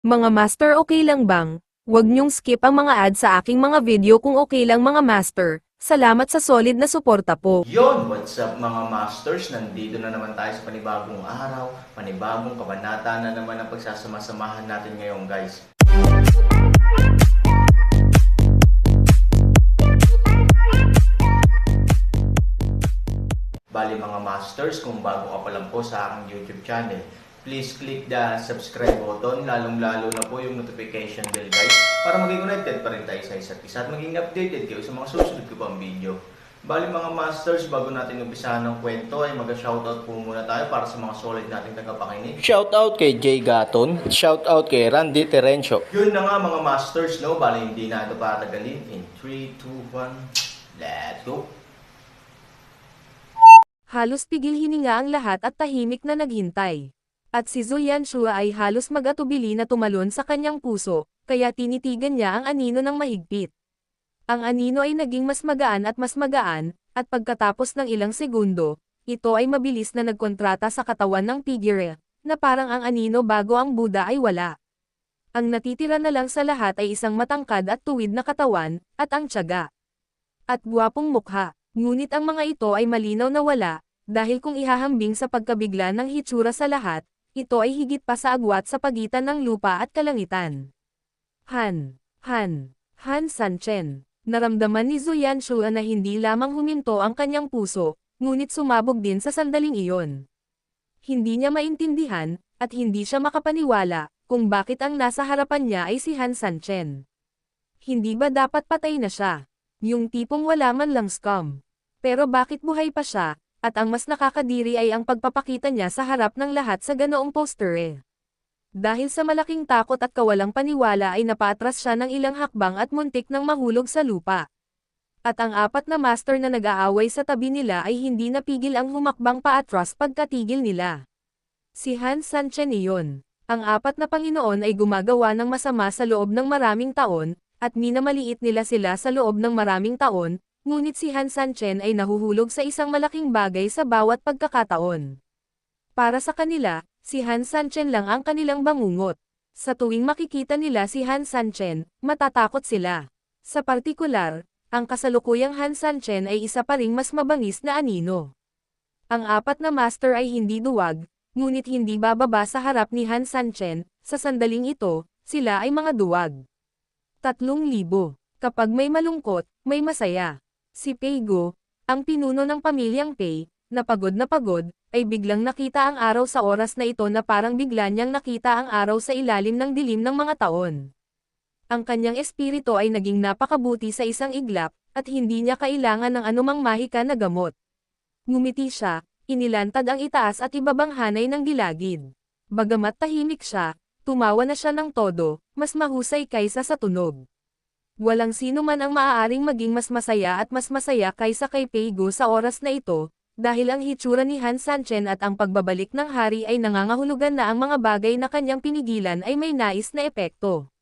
Mga master, okay lang bang? Huwag niyong skip ang mga ads sa aking mga video kung okay lang mga master. Salamat sa solid na suporta po. Yon, what's up mga masters? Nandito na naman tayo sa panibagong araw, panibagong kabanata na naman ang pagsasama-samahan natin ngayon guys. Bali mga masters, kung bago ka pa lang po sa aking YouTube channel, please click the subscribe button, lalong-lalo na po yung notification bell guys, para maging connected pa rin tayo sa isa't isa at maging updated kayo sa mga susunod ko pang video. Bali mga masters, bago natin umpisahan ng kwento ay mag-shoutout po muna tayo para sa mga solid nating tagapakinig. Shoutout kay Jay Gaton, shoutout kay Randy Terencio. Yun na nga mga masters, no? Bali hindi na ito patagalin. In 3, 2, 1, let's go! Halos pigil hininga ang lahat at tahimik na naghintay. At si Zuyan Shua ay halos mag-atubili na tumalon sa kanyang puso, kaya tinitigan niya ang anino ng mahigpit. Ang anino ay naging mas magaan, at pagkatapos ng ilang segundo, ito ay mabilis na nagkontrata sa katawan ng figure, na parang ang anino bago ang Buddha ay wala. Ang natitira na lang sa lahat ay isang matangkad at tuwid na katawan, at ang tiyaga. At gwapong mukha, ngunit ang mga ito ay malinaw na wala, dahil kung ihahambing sa pagkabigla ng hitsura sa lahat, ito ay higit pa sa agwat sa pagitan ng lupa at kalangitan. Han Sanchen. Naramdaman ni Zuyan Shua na hindi lamang huminto ang kanyang puso, ngunit sumabog din sa sandaling iyon. Hindi niya maintindihan, at hindi siya makapaniwala, kung bakit ang nasa harapan niya ay si Han Sanchen. Hindi ba dapat patay na siya? Yung tipong wala man lang scum. Pero bakit buhay pa siya, at ang mas nakakadiri ay ang pagpapakita niya sa harap ng lahat sa ganoong poster. Dahil sa malaking takot at kawalang paniwala ay napaatras siya ng ilang hakbang at muntik nang mahulog sa lupa. At ang apat na master na nag-aaway sa tabi nila ay hindi napigil ang humakbang paatras pagkatigil nila. Si Han Sanchen iyon. Ang apat na Panginoon ay gumagawa ng masama sa loob ng maraming taon, at minamaliit nila sila sa loob ng maraming taon, ngunit si Han Sanchen ay nahuhulog sa isang malaking bagay sa bawat pagkakataon. Para sa kanila, si Han Sanchen lang ang kanilang bangungot. Sa tuwing makikita nila si Han Sanchen, matatakot sila. Sa partikular, ang kasalukuyang Han Sanchen ay isa pa ring mas mabangis na anino. Ang apat na master ay hindi duwag, ngunit hindi bababa sa harap ni Han Sanchen, sa sandaling ito, sila ay mga duwag. 3,000. Kapag may malungkot, may masaya. Si Pei Go, ang pinuno ng pamilyang Pei, na pagod, ay biglang nakita ang araw sa oras na ito na parang bigla niyang nakita ang araw sa ilalim ng dilim ng mga taon. Ang kanyang espiritu ay naging napakabuti sa isang iglap, at hindi niya kailangan ng anumang mahika na gamot. Ngumiti siya, inilantad ang itaas at ibabang hanay ng gilagid. Bagamat tahimik siya, tumawa na siya ng todo, mas mahusay kaysa sa tunog. Walang sino man ang maaaring maging mas masaya kaysa kay Pei Go sa oras na ito, dahil ang hitsura ni Han Sanchen at ang pagbabalik ng hari ay nangangahulugan na ang mga bagay na kanyang pinigilan ay may nais na epekto.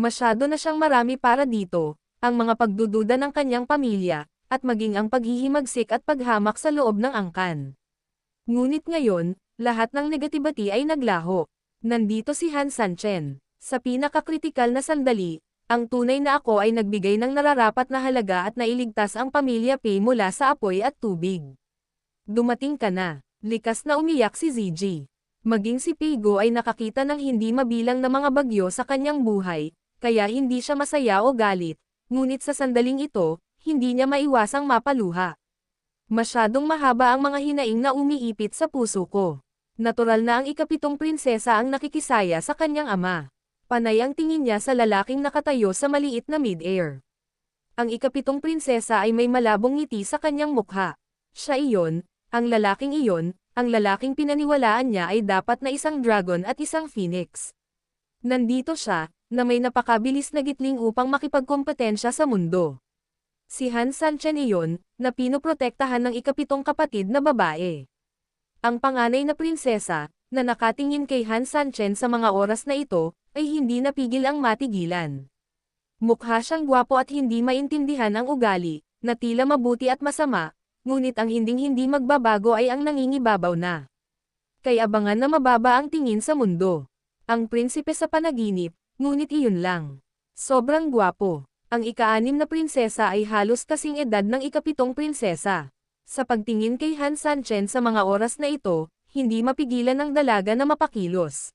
Masyado na siyang marami para dito, ang mga pagdududa ng kanyang pamilya, at maging ang paghihimagsik at paghamak sa loob ng angkan. Ngunit ngayon, lahat ng negatibati ay naglaho. Nandito si Han Sanchen. Sa pinakakritikal na sandali, ang tunay na ako ay nagbigay ng nararapat na halaga at nailigtas ang pamilya Pei mula sa apoy at tubig. Dumating ka na. Likas na umiyak si Ziji. Maging si Pei Go ay nakakita ng hindi mabilang na mga bagyo sa kanyang buhay, kaya hindi siya masaya o galit, ngunit sa sandaling ito, hindi niya maiwasang mapaluha. Masyadong mahaba ang mga hinaing na umiipit sa puso ko. Natural na ang ikapitong prinsesa ang nakikisaya sa kanyang ama. Panay ang tingin niya sa lalaking nakatayo sa maliit na mid-air. Ang ikapitong prinsesa ay may malabong ngiti sa kanyang mukha. Siya iyon. Ang lalaking iyon, ang lalaking pinaniwalaan niya ay dapat na isang dragon at isang phoenix. Nandito siya, na may napakabilis na gitling upang makipagkompetensya sa mundo. Si Han Sanchen iyon, na pinoprotektahan ng ikapitong kapatid na babae. Ang panganay na prinsesa, na nakatingin kay Han Sanchen sa mga oras na ito, ay hindi napigil ang matigilan. Mukha siyang gwapo at hindi maintindihan ang ugali, na tila mabuti at masama, ngunit ang hinding-hindi magbabago ay ang nangingibabaw na. Kay abangan na mababa ang tingin sa mundo. Ang prinsipe sa panaginip, ngunit iyon lang. Sobrang gwapo. Ang ika-6 na prinsesa ay halos kasing edad ng ika-7 prinsesa. Sa pagtingin kay Han Sanchen sa mga oras na ito, hindi mapigilan ng dalaga na mapakilos.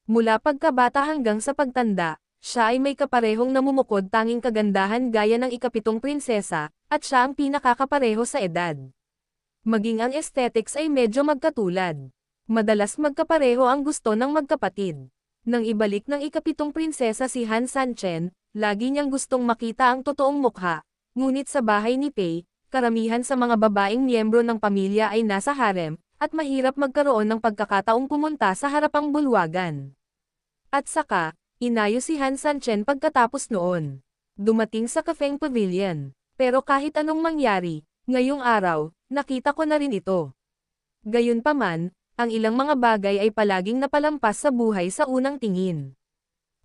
Mula pagkabata hanggang sa pagtanda, siya ay may kaparehong namumukod tanging kagandahan gaya ng ika-7 prinsesa, at siya ang pinakakapareho sa edad. Maging ang aesthetics ay medyo magkatulad. Madalas magkapareho ang gusto ng magkapatid. Nang ibalik ng ika-7 prinsesa si Han Sanchen, lagi niyang gustong makita ang totoong mukha, ngunit sa bahay ni Pei, karamihan sa mga babaeng miyembro ng pamilya ay nasa harem, at mahirap magkaroon ng pagkakataong pumunta sa harapang bulwagan. At saka, inayos si Han Sanchen pagkatapos noon. Dumating sa Kafeng Pavilion. Pero kahit anong mangyari, ngayong araw, nakita ko na rin ito. Gayunpaman, ang ilang mga bagay ay palaging napalampas sa buhay sa unang tingin.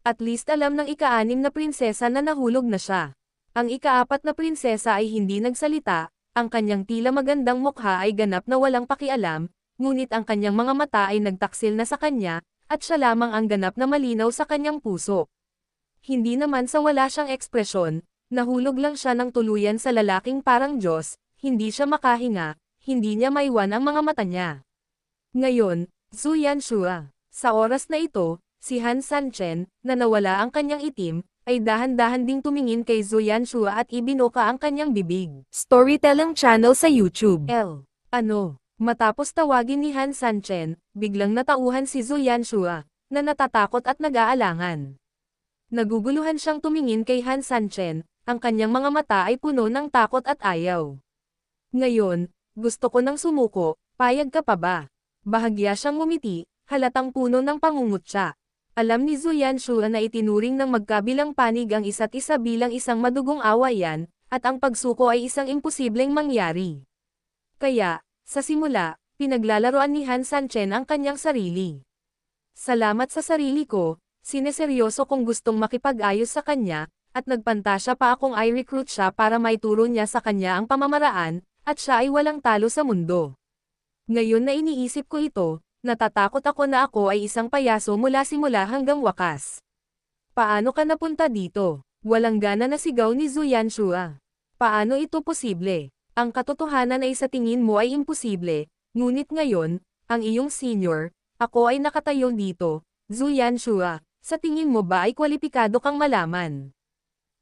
At least alam ng ika-6 na prinsesa na nahulog na siya. Ang ika-4 na prinsesa ay hindi nagsalita, ang kanyang tila magandang mukha ay ganap na walang pakialam, ngunit ang kanyang mga mata ay nagtaksil na sa kanya, at siya lamang ang ganap na malinaw sa kanyang puso. Hindi naman sa wala siyang ekspresyon, nahulog lang siya ng tuluyan sa lalaking parang Diyos, hindi siya makahinga, hindi niya maiwan ang mga mata niya. Ngayon, Zhu Yanshua. Sa oras na ito, si Han Sanchen, na nawala ang kanyang itim, ay dahan-dahan ding tumingin kay Zhu Yanshua at ibinuka ang kanyang bibig. Storytelling channel sa YouTube. Ano? Matapos tawagin ni Han Sanchen, biglang natauhan si Zhu Yanshua, na natatakot at nag-aalangan. Naguguluhan siyang tumingin kay Han Sanchen, ang kanyang mga mata ay puno ng takot at ayaw. Ngayon, gusto ko nang sumuko, payag ka pa ba? Bahagya siyang ngumiti, halatang puno ng pangungutya. Alam ni Zhu Yanshua na itinuring ng magkabilang panig ang isa't isa bilang isang madugong awayan, at ang pagsuko ay isang imposibleng mangyari. Kaya, sa simula, pinaglalaroan ni Han Sanchen ang kanyang sarili. Salamat sa sarili ko, sineseryoso kong gustong makipag-ayos sa kanya, at nagpantasya pa akong i-recruit siya para maituro niya sa kanya ang pamamaraan, at siya ay walang talo sa mundo. Ngayon na iniisip ko ito, natatakot ako na ako ay isang payaso mula simula hanggang wakas. Paano ka napunta dito? Walang gana na sigaw ni Zhu Yanshua. Paano ito posible? Ang katotohanan ay sa tingin mo ay imposible, ngunit ngayon, ang iyong senior, ako ay nakatayo dito, Zhu Yanshua, sa tingin mo ba ay kwalipikado kang malaman?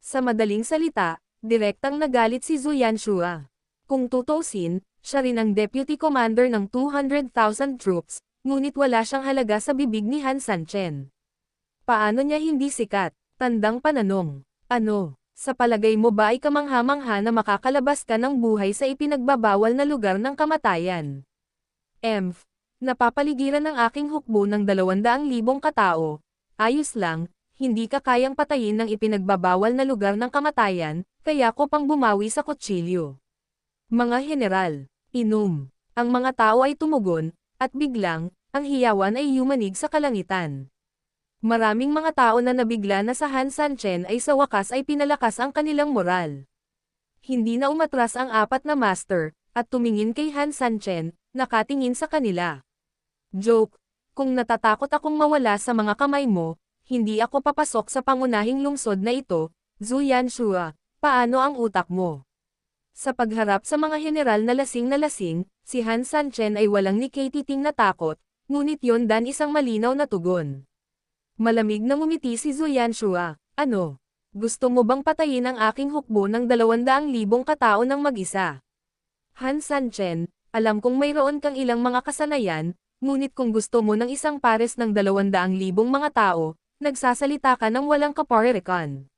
Sa madaling salita, direktang nagalit si Zhu Yanshua. Kung tutuusin, siya rin ang deputy commander ng 200,000 troops, ngunit wala siyang halaga sa bibig ni Han Sanchen. Paano niya hindi sikat? Tandang pananong. Ano, sa palagay mo ba ay kamangha-mangha na makakalabas ka ng buhay sa ipinagbabawal na lugar ng kamatayan? Napapaligiran ng aking hukbo ng 200,000 katao. Ayos lang, hindi ka kayang patayin ng ipinagbabawal na lugar ng kamatayan, kaya ko pang bumawi sa kutsilyo. Mga general, inom. Ang mga tao ay tumugon, at biglang, ang hiyawan ay yumanig sa kalangitan. Maraming mga tao na nabigla na sa Han Sanchen ay sa wakas ay pinalakas ang kanilang moral. Hindi na umatras ang 4 na master, at tumingin kay Han Sanchen, nakatingin sa kanila. Joke, kung natatakot akong mawala sa mga kamay mo, hindi ako papasok sa pangunahing lungsod na ito, Zhu Yanshua, paano ang utak mo? Sa pagharap sa mga general na lasing, si Han Sanchen ay walang nikatiting na takot, ngunit yon dan isang malinaw na tugon. Malamig na ngumiti si Zhu Yanshua, ano? Gusto mo bang patayin ang aking hukbo ng 200,000 katao ng mag-isa? Han Sanchen, alam kong mayroon kang ilang mga kasanayan, ngunit kung gusto mo ng isang pares ng 200,000 mga tao, nagsasalita ka ng walang kaparerikan.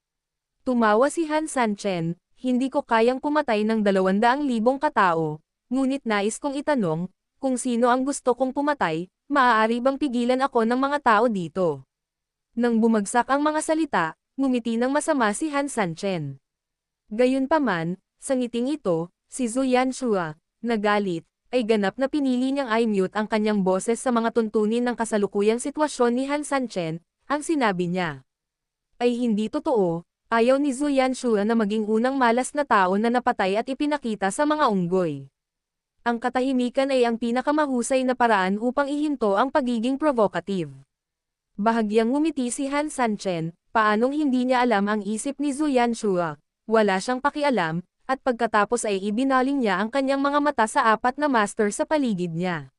Tumawa si Han Sanchen, hindi ko kayang pumatay ng 200,000 katao, ngunit nais kong itanong, kung sino ang gusto kong pumatay, maaari bang pigilan ako ng mga tao dito? Nang bumagsak ang mga salita, ngumiti ng masama si Han Sanchen. Gayunpaman, sa ngiting ito, si Zhu Yanshua, nagalit, ay ganap na pinili niyang i-mute ang kanyang boses sa mga tuntunin ng kasalukuyang sitwasyon ni Han Sanchen, ang sinabi niya. Ay hindi totoo, ayaw ni Zhu Yanshua na maging unang malas na tao na napatay at ipinakita sa mga unggoy. Ang katahimikan ay ang pinakamahusay na paraan upang ihinto ang pagiging provocative. Bahagyang ngumiti si Han Sanchen, paanong hindi niya alam ang isip ni Zhu Yanshua. Wala siyang pakialam, at pagkatapos ay ibinaling niya ang kanyang mga mata sa apat na master sa paligid niya.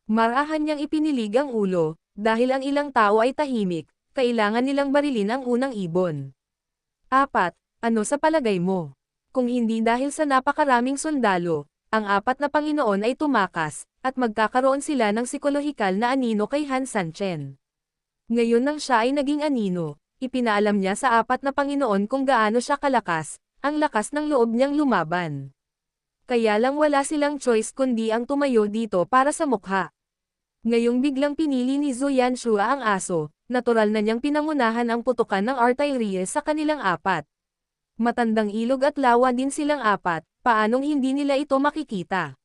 Marahan niyang ipinilig ang ulo, dahil ang ilang tao ay tahimik, kailangan nilang barilin ang unang ibon. 4. Ano sa palagay mo? Kung hindi dahil sa napakaraming sundalo, ang apat na Panginoon ay tumakas, at magkakaroon sila ng psikolohikal na anino kay Han Sanchen. Ngayon nang siya ay naging anino, ipinaalam niya sa apat na Panginoon kung gaano siya kalakas, ang lakas ng loob niyang lumaban. Kaya lang wala silang choice kundi ang tumayo dito para sa mukha. Ngayong biglang pinili ni Zhu Yanshua ang aso, natural na niyang pinangunahan ang putukan ng artillery sa kanilang apat. Matandang ilog at lawa din silang apat, paanong hindi nila ito makikita?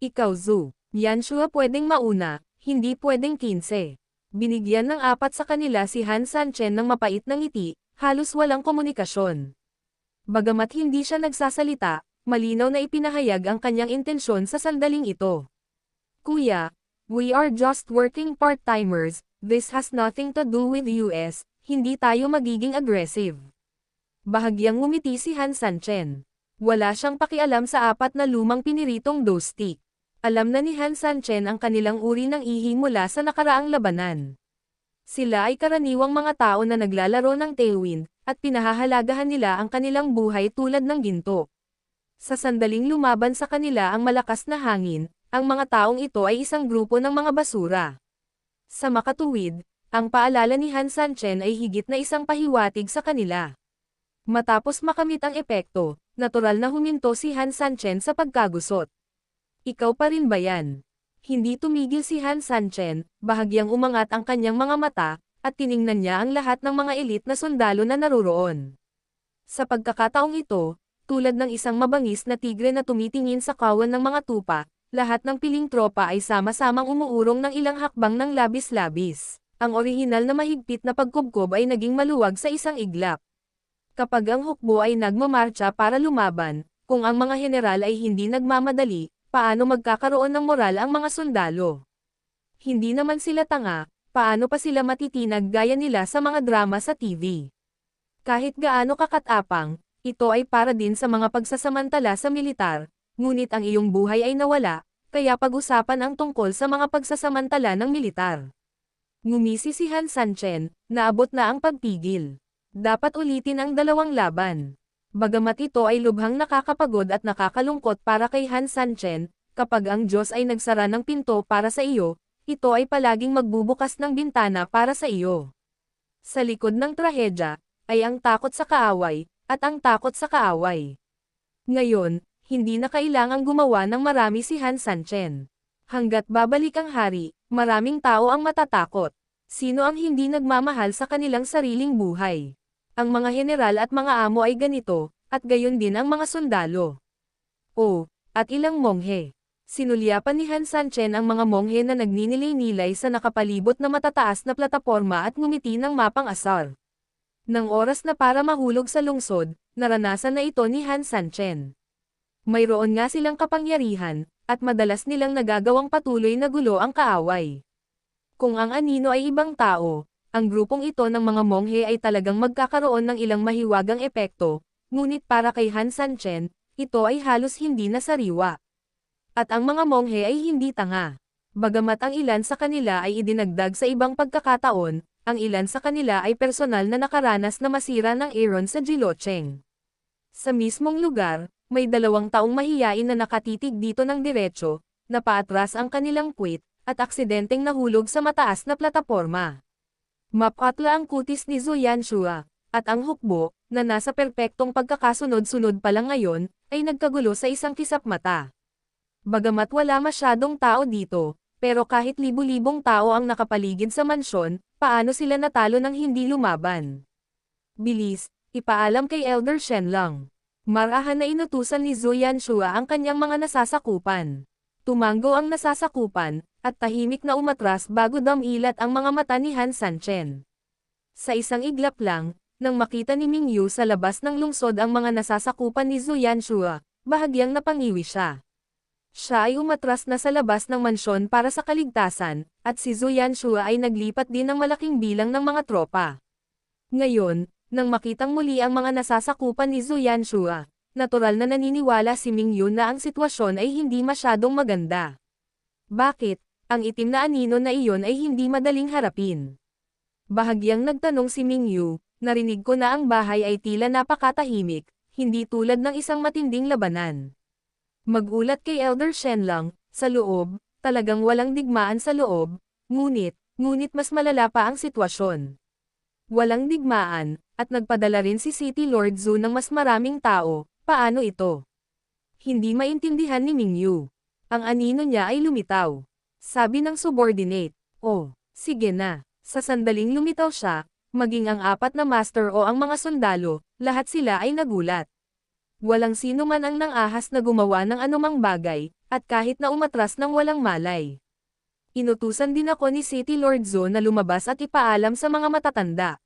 Ikaw Zhu Yanshua pwedeng mauna, hindi pwedeng 15. Binigyan ng apat sa kanila si Han Sanchen ng mapait na ngiti, halos walang komunikasyon. Bagamat hindi siya nagsasalita, malinaw na ipinahayag ang kanyang intensyon sa sandaling ito. Kuya, we are just working part-timers, this has nothing to do with US, hindi tayo magiging aggressive. Bahagyang ngumiti si Han Sanchen. Wala siyang pakialam sa apat na lumang piniritong dough stick. Alam na ni Han Sanchen ang kanilang uri ng ihi mula sa nakaraang labanan. Sila ay karaniwang mga tao na naglalaro ng tailwind, at pinahahalagahan nila ang kanilang buhay tulad ng ginto. Sa sandaling lumaban sa kanila ang malakas na hangin, ang mga taong ito ay isang grupo ng mga basura. Sa makatuwid, ang paalala ni Han Sanchen ay higit na isang pahiwatig sa kanila. Matapos makamit ang epekto, natural na huminto si Han Sanchen sa pagkagusot. Ikaw pa rin ba yan? Hindi tumigil si Han Sanchen, bahagyang umangat ang kanyang mga mata, at tiningnan niya ang lahat ng mga elite na sundalo na naruroon. Sa pagkakataong ito, tulad ng isang mabangis na tigre na tumitingin sa kawan ng mga tupa, lahat ng piling tropa ay sama-samang umuurong ng ilang hakbang ng labis-labis. Ang orihinal na mahigpit na pagkubkob ay naging maluwag sa isang iglap. Kapag ang hukbo ay nagmamarcha para lumaban, kung ang mga general ay hindi nagmamadali, paano magkakaroon ng moral ang mga sundalo? Hindi naman sila tanga, paano pa sila matitinag gaya nila sa mga drama sa TV? Kahit gaano kakatapang, ito ay para din sa mga pagsasamantala sa militar, ngunit ang iyong buhay ay nawala, kaya pag-usapan ang tungkol sa mga pagsasamantala ng militar. Ngumisi si Han Sanchen, naabot na ang pagpigil. Dapat ulitin ang dalawang laban. Bagamat ito ay lubhang nakakapagod at nakakalungkot para kay Han Sanchen, kapag ang Diyos ay nagsara ng pinto para sa iyo, ito ay palaging magbubukas ng bintana para sa iyo. Sa likod ng trahedya, ay ang takot sa kaaway, at ang takot sa kaaway. Ngayon, hindi na kailangang gumawa ng marami si Han Sanchen. Hanggat babalik ang hari, maraming tao ang matatakot. Sino ang hindi nagmamahal sa kanilang sariling buhay? Ang mga general at mga amo ay ganito, at gayon din ang mga sundalo. At ilang monghe. Sinulyapan ni Han Sanchen ang mga monghe na nagninilay-nilay sa nakapalibot na matataas na plataporma at ngumiti ng mapang-asar. Nang oras na para mahulog sa lungsod, naranasan na ito ni Han Sanchen. Mayroon nga silang kapangyarihan, at madalas nilang nagagawang patuloy na gulo ang kaaway. Kung ang anino ay ibang tao, ang grupong ito ng mga monghe ay talagang magkakaroon ng ilang mahiwagang epekto, ngunit para kay Han Sanchen, ito ay halos hindi na sariwa. At ang mga monghe ay hindi tanga. Bagamat ang ilan sa kanila ay idinagdag sa ibang pagkakataon, ang ilan sa kanila ay personal na nakaranas na masira ng Aaron sa Jilocheng. Sa mismong lugar, may 2 taong mahiyain na nakatitig dito ng diretso, na paatras ang kanilang puwit, at aksidenteng nahulog sa mataas na plataporma. Mapatla ang kutis ni Zhu Yanshua, at ang hukbo, na nasa perpektong pagkakasunod-sunod pa lang ngayon, ay nagkagulo sa isang kisap mata. Bagamat wala masyadong tao dito, pero kahit libu-libong tao ang nakapaligid sa mansyon, paano sila natalo ng hindi lumaban? Bilis, ipaalam kay Elder Shenlang. Marahan na inutusan ni Zhu Yanshua ang kanyang mga nasasakupan. Tumanggo ang nasasakupan, at tahimik na umatras bago damilat ang mga mata ni Han Sanchen. Sa isang iglap lang, nang makita ni Ming Yu sa labas ng lungsod ang mga nasasakupan ni Zhu Yanshua, bahagyang napangiwi siya. Siya ay umatras na sa labas ng mansyon para sa kaligtasan, at si Zhu Yanshua ay naglipat din ng malaking bilang ng mga tropa. Ngayon, nang makitang muli ang mga nasasakupan ni Zhu Yanshua, natural na naniniwala si Mingyun na ang sitwasyon ay hindi masyadong maganda. Bakit? Ang itim na anino na iyon ay hindi madaling harapin. Bahagyang nagtanong si Mingyu, narinig ko na ang bahay ay tila napakatahimik, hindi tulad ng isang matinding labanan. Magulat kay Elder Shenlang, sa loob, talagang walang digmaan sa loob, ngunit mas malala pa ang sitwasyon. Walang digmaan, at nagpadala rin si City Lord Zhu ng mas maraming tao, paano ito? Hindi maintindihan ni Mingyu. Ang anino niya ay lumitaw. Sabi ng subordinate, "Oh, sige na." Sa sandaling lumitaw siya, maging ang 4 na master o ang mga sundalo, lahat sila ay nagulat. Walang sino man ang nang-ahas na gumawa ng anumang bagay, at kahit na umatras ng walang malay. Inutusan din ako ni City Lord Zhu na lumabas at ipaalam sa mga matatanda.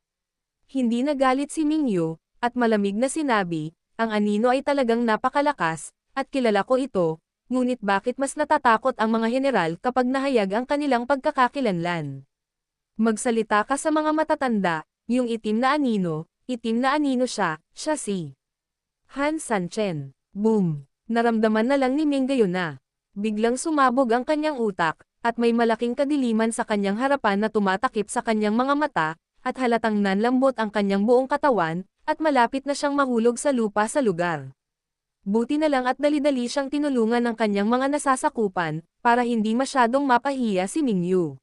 Hindi nagalit si Mingyu, at malamig na sinabi, "Ang anino ay talagang napakalakas, at kilala ko ito. Ngunit bakit mas natatakot ang mga general kapag nahayag ang kanilang pagkakakilanlan? Magsalita ka sa mga matatanda, yung itim na anino siya si Han Sanchen." Boom! Naramdaman na lang ni Ming gayon na. Biglang sumabog ang kanyang utak, at may malaking kadiliman sa kanyang harapan na tumatakip sa kanyang mga mata, at halatang nanlambot ang kanyang buong katawan, at malapit na siyang mahulog sa lupa sa lugar. Buti na lang at dali-dali siyang tinulungan ng kanyang mga nasasakupan, para hindi masyadong mapahiya si Mingyu.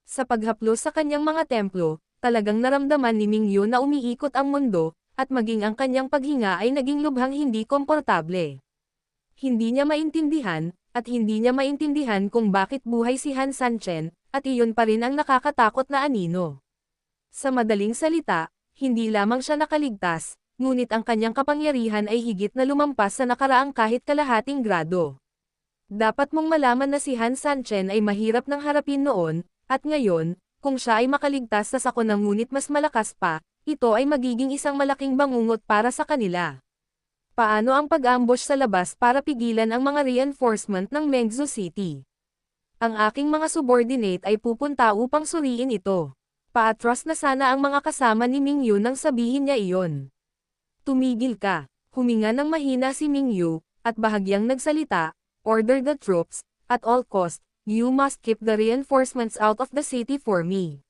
Sa paghaplos sa kanyang mga templo, talagang naramdaman ni Mingyu na umiikot ang mundo, at maging ang kanyang paghinga ay naging lubhang hindi komportable. Hindi niya maintindihan kung bakit buhay si Han Sanchen, at iyon pa rin ang nakakatakot na anino. Sa madaling salita, hindi lamang siya nakaligtas, ngunit ang kanyang kapangyarihan ay higit na lumampas sa nakaraang kahit kalahating grado. Dapat mong malaman na si Han Sanchen ay mahirap nang harapin noon, at ngayon, kung siya ay makaligtas sa sakuna ngunit mas malakas pa, ito ay magiging isang malaking bangungot para sa kanila. Paano ang pag-ambush sa labas para pigilan ang mga reinforcement ng Mengzu City? Ang aking mga subordinate ay pupunta upang suriin ito. Paatras na sana ang mga kasama ni Mingyu nang sabihin niya iyon. "Tumigil ka." Huminga ng mahina si Mingyu, at bahagyang nagsalita, "Order the troops, at all cost, you must keep the reinforcements out of the city for me."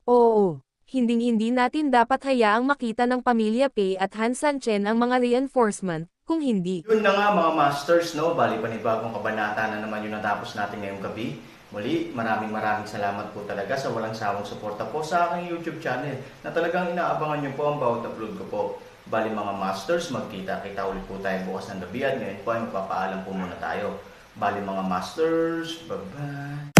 Oo, hindi natin dapat hayaang makita ng pamilya Pei at Han Sanchen ang mga reinforcement, kung hindi. Yun na nga mga masters, no? Bali panibagong kabanata na naman yung natapos natin ngayong gabi. Muli, maraming salamat po talaga sa walang sawang suporta po sa aking YouTube channel na talagang inaabangan nyo po ang bawat upload ko po. Bali mga masters, magkita-kita ulit po tayo bukas ng gabi at ngayon po ay magpapaalam po muna tayo. Bali mga masters, bye-bye!